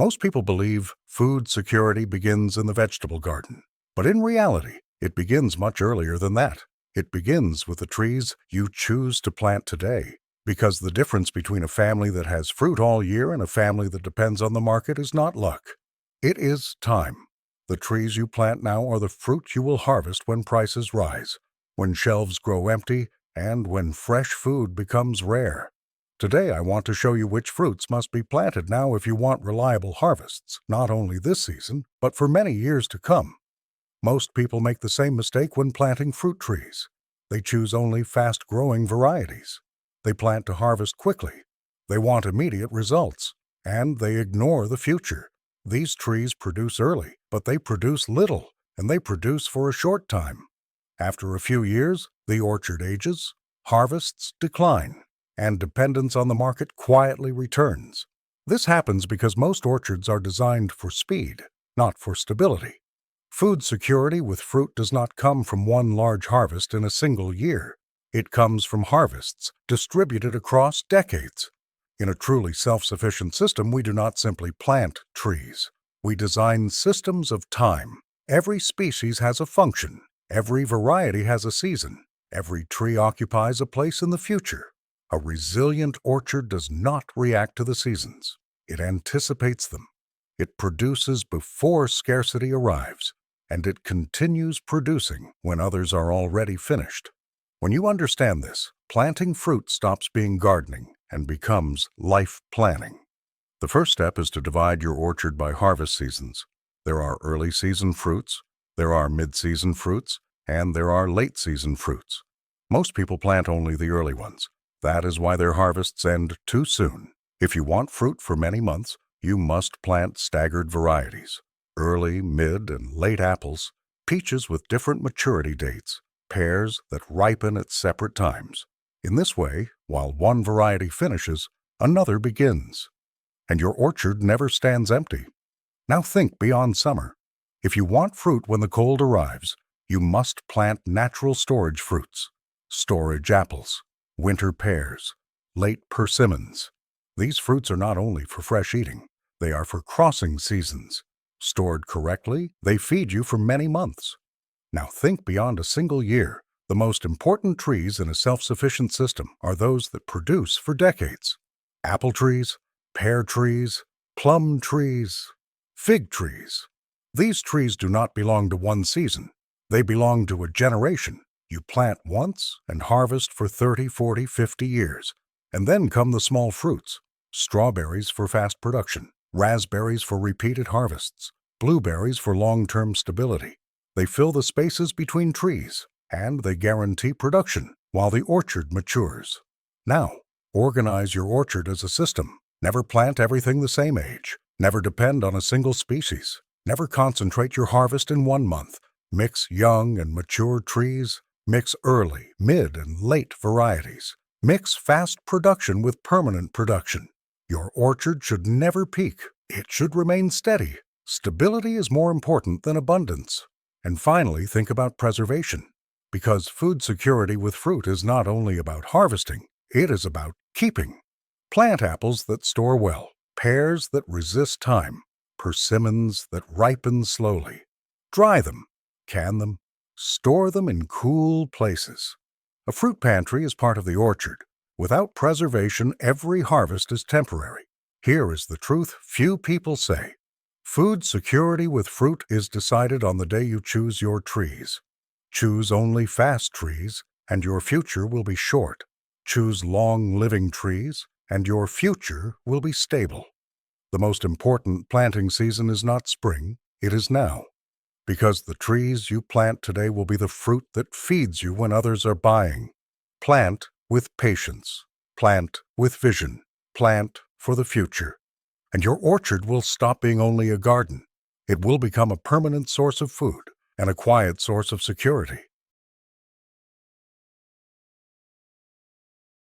Most people believe food security begins in the vegetable garden, but in reality, it begins much earlier than that. It begins with the trees you choose to plant today, because the difference between a family that has fruit all year and a family that depends on the market is not luck. It is time. The trees you plant now are the fruit you will harvest when prices rise, when shelves grow empty, and when fresh food becomes rare. Today, I want to show you which fruits must be planted now if you want reliable harvests, not only this season, but for many years to come. Most people make the same mistake when planting fruit trees. They choose only fast-growing varieties. They plant to harvest quickly. They want immediate results, and they ignore the future. These trees produce early, but they produce little, and they produce for a short time. After a few years, the orchard ages, harvests decline, and dependence on the market quietly returns. This happens because most orchards are designed for speed, not for stability. Food security with fruit does not come from one large harvest in a single year. It comes from harvests distributed across decades. In a truly self-sufficient system, we do not simply plant trees. We design systems of time. Every species has a function. Every variety has a season. Every tree occupies a place in the future. A resilient orchard does not react to the seasons. It anticipates them. It produces before scarcity arrives, and it continues producing when others are already finished. When you understand this, planting fruit stops being gardening and becomes life planning. The first step is to divide your orchard by harvest seasons. There are early season fruits, there are mid-season fruits, and there are late-season fruits. Most people plant only the early ones. That is why their harvests end too soon. If you want fruit for many months, you must plant staggered varieties. Early, mid, and late apples, peaches with different maturity dates, pears that ripen at separate times. In this way, while one variety finishes, another begins. And your orchard never stands empty. Now think beyond summer. If you want fruit when the cold arrives, you must plant natural storage fruits, storage apples, winter pears, late persimmons. These fruits are not only for fresh eating, they are for crossing seasons. Stored correctly, they feed you for many months. Now think beyond a single year. The most important trees in a self-sufficient system are those that produce for decades. Apple trees, pear trees, plum trees, fig trees. These trees do not belong to one season. They belong to a generation. You plant once and harvest for 30, 40, 50 years. And then come the small fruits. Strawberries for fast production, raspberries for repeated harvests, blueberries for long-term stability. They fill the spaces between trees, and they guarantee production while the orchard matures. Now, organize your orchard as a system. Never plant everything the same age. Never depend on a single species. Never concentrate your harvest in one month. Mix young and mature trees. Mix early, mid, and late varieties. Mix fast production with permanent production. Your orchard should never peak. It should remain steady. Stability is more important than abundance. And finally, think about preservation. Because food security with fruit is not only about harvesting, it is about keeping. Plant apples that store well, pears that resist time, persimmons that ripen slowly. Dry them, can them, store them in cool places. A fruit pantry is part of the orchard. Without preservation, every harvest is temporary. Here is the truth few people say. Food security with fruit is decided on the day you choose your trees. Choose only fast trees, and your future will be short. Choose long-living trees, and your future will be stable. The most important planting season is not spring, it is now. Because the trees you plant today will be the fruit that feeds you when others are buying. Plant with patience. Plant with vision. Plant for the future. And your orchard will stop being only a garden. It will become a permanent source of food and a quiet source of security.